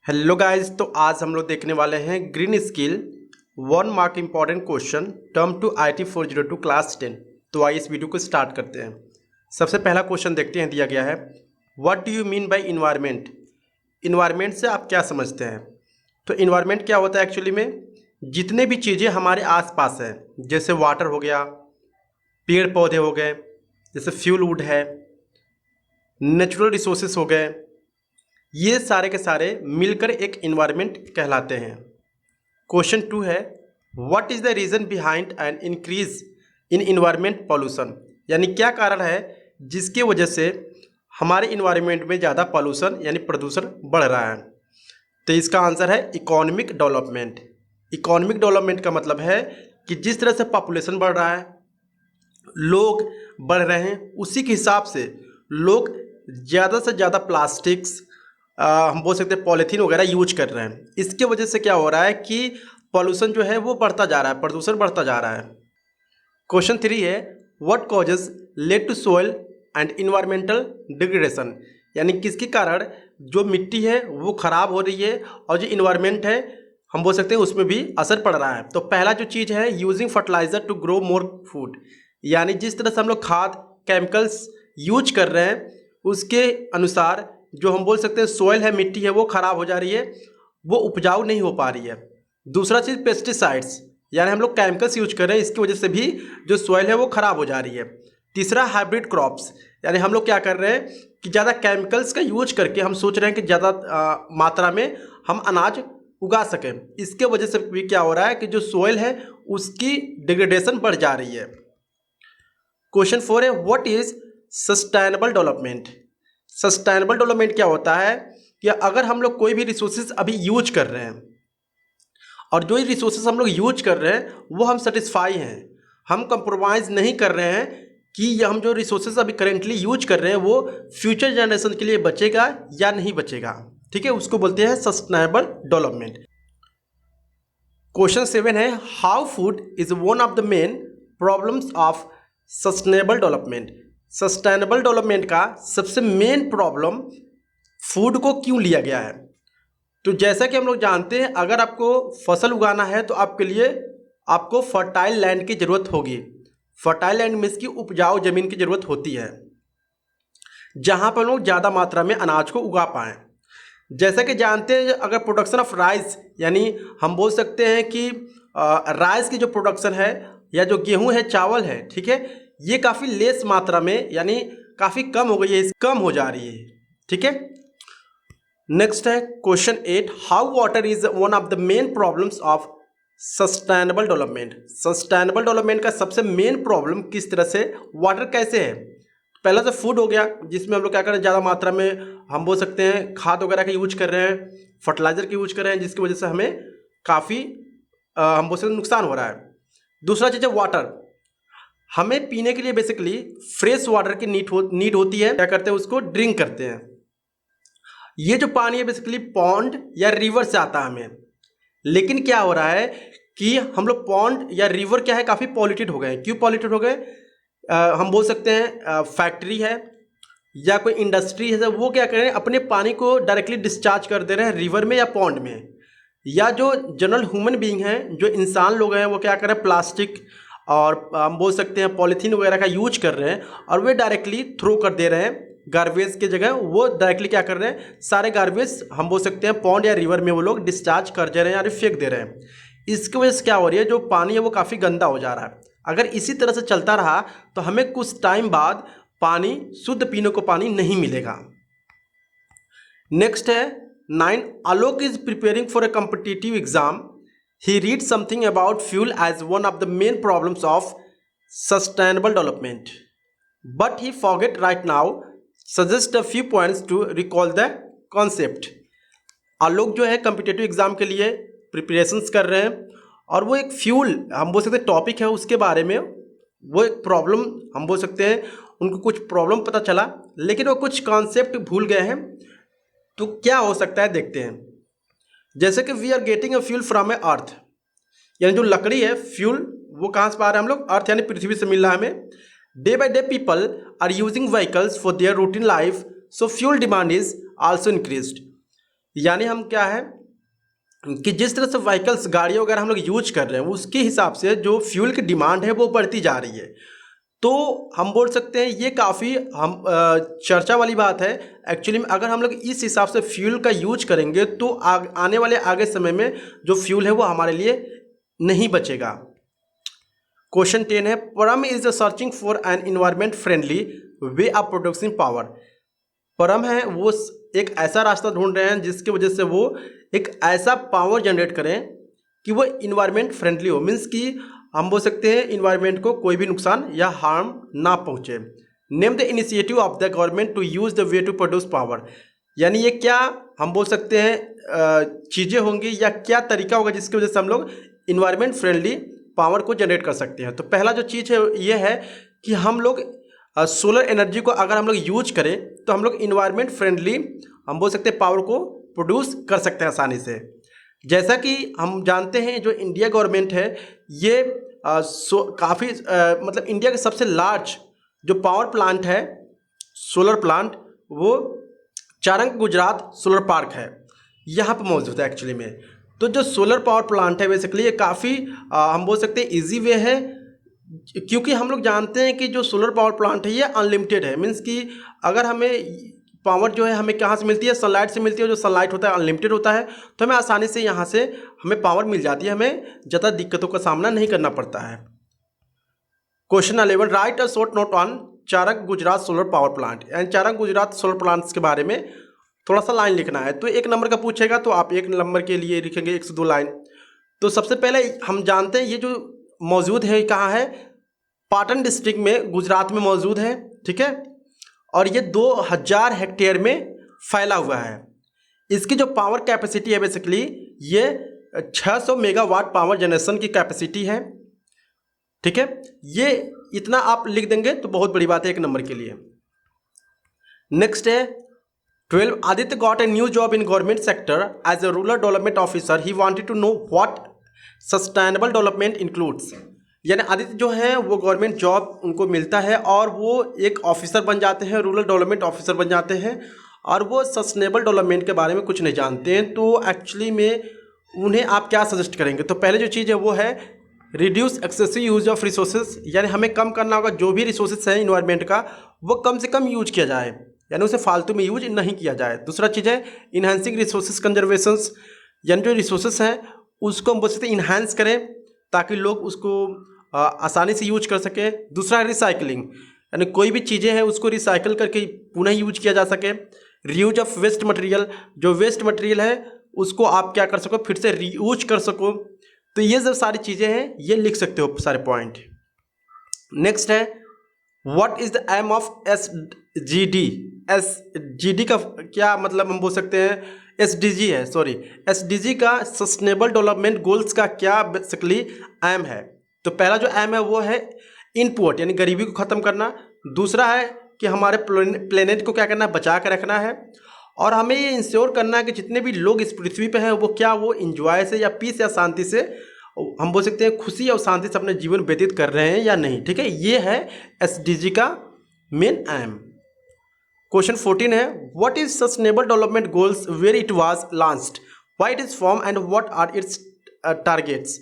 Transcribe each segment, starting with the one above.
Hello guys, तो आज हम लोग देखने वाले हैं green skill 1 mark important question term two IT 402 class 10। तो आइए इस वीडियो को स्टार्ट करते हैं। सबसे पहला क्वेश्चन देखते हैं, दिया गया है what do you mean by environment. Environment से आप क्या समझते हैं? तो इन्वायरमेंट क्या होता है एक्चुअली में, जितने भी चीज़ें हमारे आसपास हैं, जैसे वाटर हो गया, पेड़ पौधे हो गए, जैसे फ्यूल वुड है, नेचुरल रिसोर्सेस हो गए, ये सारे के सारे मिलकर एक इन्वायरमेंट कहलाते हैं। क्वेश्चन 2 है what is the reason behind an increase in environment pollution. यानी क्या कारण है जिसकी वजह से हमारे इन्वायरमेंट में ज़्यादा पॉल्यूशन यानी प्रदूषण बढ़ रहा है। तो इसका आंसर है इकोनॉमिक डेवलपमेंट। इकोनॉमिक डेवलपमेंट का मतलब है कि जिस तरह से पॉपुलेशन बढ़ रहा है, लोग बढ़ रहे हैं, उसी के हिसाब से लोग ज़्यादा से ज़्यादा प्लास्टिक्स, हम बोल सकते हैं पॉलीथीन वगैरह यूज कर रहे हैं। इसके वजह से क्या हो रहा है कि पॉल्यूशन जो है वो बढ़ता जा रहा है, प्रदूषण बढ़ता जा रहा है। क्वेश्चन 3 है what causes led to soil and environmental degradation. यानी किसके कारण जो मिट्टी है वो ख़राब हो रही है और जो इन्वायरमेंट है हम बोल सकते हैं उसमें भी असर पड़ रहा है। तो पहला जो चीज़ है using fertiliser to grow more food. यानी जिस तरह से हम लोग खाद केमिकल्स यूज कर रहे हैं उसके अनुसार जो हम बोल सकते हैं सोइल है, मिट्टी है, वो ख़राब हो जा रही है, वो उपजाऊ नहीं हो पा रही है। दूसरा चीज़ पेस्टिसाइड्स, यानी हम लोग केमिकल्स यूज कर रहे हैं, इसकी वजह से भी जो सोइल है वो ख़राब हो जा रही है। तीसरा हाइब्रिड क्रॉप्स, यानी हम लोग क्या कर रहे हैं कि ज़्यादा केमिकल्स का यूज करके हम सोच रहे हैं कि ज़्यादा मात्रा में हम अनाज उगा सकें। इसके वजह से भी क्या हो रहा है कि जो सोइल है उसकी डिग्रेडेशन बढ़ जा रही है। क्वेश्चन 4 है what is sustainable development. Sustainable development क्या होता है कि अगर हम लोग कोई भी रिसोर्सेज अभी यूज कर रहे हैं और जो रिसोर्सेज हम लोग यूज कर रहे हैं वो हम सेटिस्फाई हैं, हम कंप्रोमाइज़ नहीं कर रहे हैं कि ये हम जो रिसोर्सेज अभी करेंटली यूज कर रहे हैं वो फ्यूचर जनरेशन के लिए बचेगा या नहीं बचेगा। ठीक है, उसको बोलते हैं सस्टेनेबल डेवलपमेंट। क्वेश्चन 7 है how food is one of the main problems of sustainable development. Sustainable development का सबसे मेन प्रॉब्लम फूड को क्यों लिया गया है? तो जैसा कि हम लोग जानते हैं अगर आपको फसल उगाना है तो आपके लिए आपको फर्टाइल लैंड की ज़रूरत होगी। फर्टाइल लैंड मीन्स की उपजाऊ ज़मीन की ज़रूरत होती है जहाँ पर लोग ज़्यादा मात्रा में अनाज को उगा पाएँ। जैसा कि जानते हैं अगर प्रोडक्शन ऑफ राइस, यानी हम बोल सकते हैं कि राइस की जो प्रोडक्शन है या जो गेहूं है, चावल है, ठीक है, ये काफ़ी लेस मात्रा में यानी काफ़ी कम हो गई है, कम हो जा रही है। ठीक है, नेक्स्ट है question 8 how water is one of the main problems of sustainable development. Sustainable development का सबसे मेन प्रॉब्लम किस तरह से, वाटर कैसे है? पहला तो फूड हो गया जिसमें हम लोग क्या कर रहे हैं, ज़्यादा मात्रा में हम बोल सकते हैं खाद वगैरह का यूज कर रहे हैं, फर्टिलाइजर का यूज कर रहे हैं, जिसकी वजह से हमें काफ़ी हम बोल सकते हैं नुकसान हो रहा है। दूसरा चीज़ है वाटर, हमें पीने के लिए बेसिकली फ्रेश वाटर की नीड होती है। क्या करते हैं, उसको ड्रिंक करते हैं। ये जो पानी है बेसिकली पॉन्ड या रिवर से आता है हमें, लेकिन क्या हो रहा है कि हम लोग पॉन्ड या रिवर क्या है काफ़ी पॉल्यूटेड हो गए। क्यों पॉल्यूटेड हो गए? हम बोल सकते हैं फैक्ट्री है या कोई इंडस्ट्री है, वो क्या कर रहे हैं अपने पानी को डायरेक्टली डिस्चार्ज कर दे रहे हैं रिवर में या पॉन्ड में। या जो जनरल ह्यूमन बीइंग हैं, जो इंसान लोग हैं, वो क्या कर रहे हैं प्लास्टिक और हम बोल सकते हैं पॉलीथीन वगैरह का यूज कर रहे हैं और वे डायरेक्टली थ्रो कर दे रहे हैं गार्बेज की जगह। वो डायरेक्टली क्या कर रहे हैं, सारे गार्बेज हम बोल सकते हैं पॉन्ड या रिवर में वो लोग डिस्चार्ज कर दे रहे हैं या फेंक दे रहे हैं। इसकी वजह से क्या हो रही है, जो पानी है वो काफ़ी गंदा हो जा रहा है। अगर इसी तरह से चलता रहा तो हमें कुछ टाइम बाद पानी, शुद्ध पीने को पानी नहीं मिलेगा। नेक्स्ट है 9 Alok is preparing for a competitive exam. He read something about fuel as one of the main problems of sustainable development but he forget right now, suggest a few points to recall the concept. Alok जो है competitive exam के लिए preparations कर रहे हैं और वो एक फ्यूल हम बोल सकते हैं टॉपिक है, उसके बारे में वो एक प्रॉब्लम हम बोल सकते हैं, उनको कुछ प्रॉब्लम पता चला लेकिन वो कुछ कॉन्सेप्ट भूल गए हैं। तो क्या हो सकता है देखते हैं। जैसे कि we are getting a fuel from a earth, यानी जो लकड़ी है फ्यूल वो कहाँ से पा रहे हैं हम लोग, अर्थ यानी पृथ्वी से मिल रहा है हमें। Day by day people are using vehicles for their routine life, so fuel demand is also increased. यानी हम क्या है कि जिस तरह से व्हीकल्स गाड़ी वगैरह हम लोग यूज कर रहे हैं उसके हिसाब से जो फ्यूल की डिमांड है वो बढ़ती जा रही है। तो हम बोल सकते हैं ये काफ़ी हम चर्चा वाली बात है। एक्चुअली में अगर हम लोग इस हिसाब से फ्यूल का यूज करेंगे तो आने वाले आगे समय में जो फ्यूल है वो हमारे लिए नहीं बचेगा। क्वेश्चन 10 है, परम is searching for an environment friendly way of producing power. परम है वो एक ऐसा रास्ता ढूंढ रहे हैं जिसकी वजह से वो एक ऐसा पावर जनरेट करें कि वो इन्वायरमेंट फ्रेंडली हो, मीन्स कि हम बोल सकते हैं इन्वायरमेंट को कोई भी नुकसान या हार्म ना पहुंचे। Name the initiative of the government to use the way to produce power. यानी ये क्या हम बोल सकते हैं चीज़ें होंगी या क्या तरीका होगा जिसकी वजह से हम लोग इन्वायरमेंट फ्रेंडली पावर को जनरेट कर सकते हैं। तो पहला जो चीज़ है ये है कि हम लोग सोलर एनर्जी को अगर हम लोग यूज करें तो हम लोग इन्वायरमेंट फ्रेंडली हम बोल सकते हैं पावर को प्रोड्यूस कर सकते हैं आसानी से। जैसा कि हम जानते हैं जो इंडिया गवर्नमेंट है ये काफ़ी मतलब इंडिया के सबसे लार्ज जो पावर प्लांट है सोलर प्लांट वो चारंग गुजरात सोलर पार्क है, यहाँ पर मौजूद है एक्चुअली में। तो जो सोलर पावर प्लांट है बेसिकली ये काफ़ी हम बोल सकते हैं ईजी वे है, क्योंकि हम लोग जानते हैं कि जो सोलर पावर प्लांट है ये अनलिमिटेड है। मीन्स कि अगर हमें पावर जो है हमें कहाँ से मिलती है, सनलाइट से मिलती है। जो सनलाइट होता है अनलिमिटेड होता है तो हमें आसानी से यहाँ से हमें पावर मिल जाती है, हमें ज़्यादा दिक्कतों का सामना नहीं करना पड़ता है। Question 11, right a short note on Charang Gujarat solar power plant. And Charang Gujarat solar plants के बारे में थोड़ा सा लाइन लिखना है। तो 1 नंबर का पूछेगा तो आप 1 नंबर के लिए लिखेंगे 1 से 2 लाइन। तो सबसे पहले हम जानते हैं ये जो मौजूद है कहाँ है, पाटन डिस्ट्रिक्ट में गुजरात में मौजूद है, ठीक है। और ये 2000 हेक्टेयर में फैला हुआ है। इसकी जो पावर कैपेसिटी है बेसिकली ये 600 मेगावाट पावर जनरेशन की कैपेसिटी है, ठीक है। ये इतना आप लिख देंगे तो बहुत बड़ी बात है 1 नंबर के लिए। नेक्स्ट है 12, Aditya got a new job in government sector as a rural development officer. He wanted to know what sustainable development includes. यानी आदित्य जो है वो गवर्नमेंट जॉब उनको मिलता है और वो एक ऑफिसर बन जाते हैं, रूरल डेवलपमेंट ऑफिसर बन जाते हैं, और वो सस्टेनेबल डेवलपमेंट के बारे में कुछ नहीं जानते हैं। तो एक्चुअली में उन्हें आप क्या सजेस्ट करेंगे? तो पहले जो चीज़ है वो है reduce excessive use of resources. यानी हमें कम करना होगा, जो भी रिसोर्सेज है इन्वायरमेंट का वो कम से कम यूज किया जाए, यानी उसे फालतू में यूज नहीं किया जाए। दूसरा चीज़ है इन्हांसिंग रिसोर्सेज कंजर्वेशंस, यानी जो रिसोर्सेज हैं उसको हम बोल सकते हैं इन्हांस करें ताकि लोग उसको आसानी से यूज कर सकें। दूसरा है रिसाइकलिंग, यानी कोई भी चीज़ें हैं उसको रिसाइकल करके पुनः यूज किया जा सके। रीयूज ऑफ वेस्ट मटेरियल, जो वेस्ट मटेरियल है उसको आप क्या कर सको, फिर से रीयूज कर सको। तो ये जो सारी चीज़ें हैं ये लिख सकते हो सारे पॉइंट। नेक्स्ट है what is the aim of SDG। SDG का क्या मतलब हम बोल सकते हैं, SDG है, सॉरी SDG का सस्टेनेबल डेवलपमेंट गोल्स का क्या बेसिकली एम है। तो पहला जो एम है वो है इनपुट, यानी गरीबी को ख़त्म करना। दूसरा है कि हमारे प्लेनेट को क्या करना है, बचा कर रखना है। और हमें ये इंश्योर करना है कि जितने भी लोग इस पृथ्वी पे हैं वो क्या वो इंजॉय से या पीस या शांति से, हम बोल सकते हैं खुशी और शांति से अपने जीवन व्यतीत कर रहे हैं या नहीं, ठीक है। ये है SDG का मेन एम। क्वेश्चन 14 है what is sustainable development goals where it was launched, why it is form and what are its targets.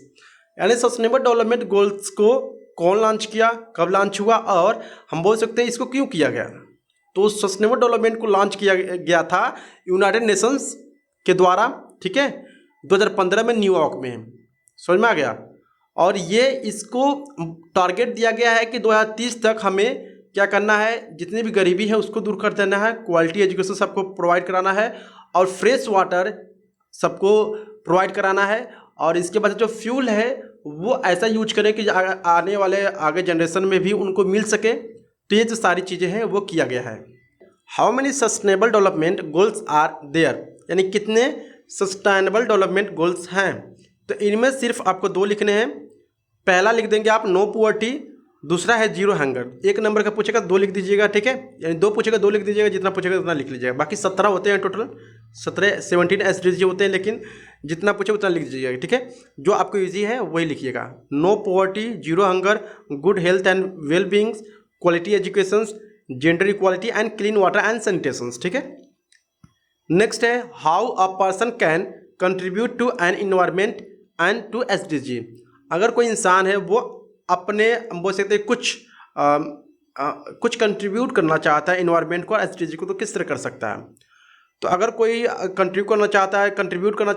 यानी सस्टेनेबल डेवलपमेंट गोल्स को कौन लॉन्च किया, कब लॉन्च हुआ, और हम बोल सकते हैं इसको क्यों किया गया। तो सस्टेनेबल डेवलपमेंट को लॉन्च किया गया था यूनाइटेड नेशंस के द्वारा, ठीक है, 2015 में न्यूयॉर्क में, समझ में आ गया। और ये इसको टारगेट दिया गया है कि 2030 तक हमें क्या करना है, जितनी भी गरीबी है उसको दूर कर देना है, क्वालिटी एजुकेशन सबको प्रोवाइड कराना है, और फ्रेश वाटर सबको प्रोवाइड कराना है। और इसके बाद जो फ्यूल है वो ऐसा यूज करें कि आने वाले आगे जनरेशन में भी उनको मिल सके। तो ये जो सारी चीज़ें हैं वो किया गया है। How many sustainable development goals are there, यानी कितने सस्टेनेबल डेवलपमेंट गोल्स हैं। तो इनमें सिर्फ आपको 2 लिखने हैं। पहला लिख देंगे आप नो पुअर्टी, दूसरा है जीरो हंगर। 1 नंबर का पूछेगा 2 लिख दीजिएगा, ठीक है, यानी 2 पूछेगा 2 लिख दीजिएगा, जितना पूछेगा उतना लिख लीजिएगा। बाकी 17 होते हैं टोटल, 17 SDG होते हैं, लेकिन जितना पूछे उतना लिख दीजिएगा, ठीक है। जो आपको ईजी है वही लिखिएगा। No poverty, zero hunger, good health and well beings, quality education, gender equality and clean water and sanitation, ठीक है। नेक्स्ट है how a person can contribute to an environment and to SDG। अगर कोई इंसान है वो अपने बोल सकते कुछ कंट्रीब्यूट करना चाहता है इन्वायरमेंट को और SDG को, तो किस तरह कर सकता है। तो अगर कोई कंट्रीब्यूट करना चाहता है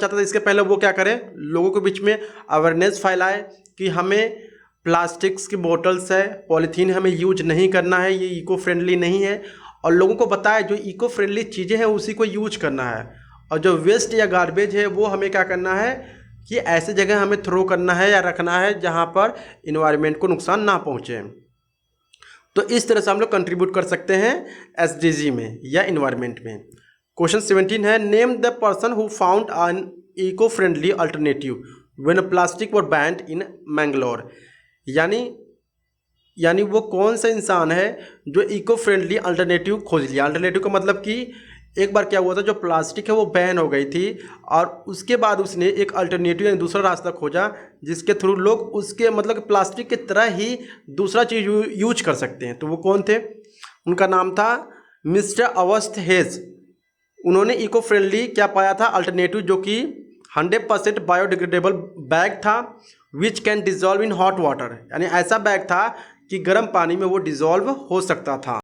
तो इसके पहले वो क्या करे, लोगों के बीच में अवेयरनेस फैलाए कि हमें प्लास्टिक्स की बोटल्स है, पॉलीथीन हमें यूज नहीं करना है, ये इको फ्रेंडली नहीं है, और लोगों को बताए जो इको फ्रेंडली चीज़ें हैं उसी को यूज करना है, और जो वेस्ट या गार्बेज है वो हमें क्या करना है कि ऐसे जगह हमें थ्रो करना है या रखना है जहाँ पर इन्वायरमेंट को नुकसान ना पहुँचे। तो इस तरह से हम लोग कंट्रीब्यूट कर सकते हैं SDG में या इन्वायरमेंट में। क्वेश्चन 17 है name the person who found an eco friendly alternative when plastic were banned in Mangalore. यानी वो कौन सा इंसान है जो इको फ्रेंडली अल्टरनेटिव खोज लिया। अल्टरनेटिव का मतलब कि एक बार क्या हुआ था, जो प्लास्टिक है वो बैन हो गई थी और उसके बाद उसने एक अल्टरनेटिव यानी दूसरा रास्ता खोजा जिसके थ्रू लोग उसके मतलब प्लास्टिक की तरह ही दूसरा चीज़ यूज कर सकते हैं। तो वो कौन थे, उनका नाम था मिस्टर अवस्थ हेज। उन्होंने इको फ्रेंडली क्या पाया था, अल्टरनेटिव, जो कि 100% बायोडिग्रेडेबल बैग था which can dissolve in hot water, यानी ऐसा बैग था कि गर्म पानी में वो डिजॉल्व हो सकता था।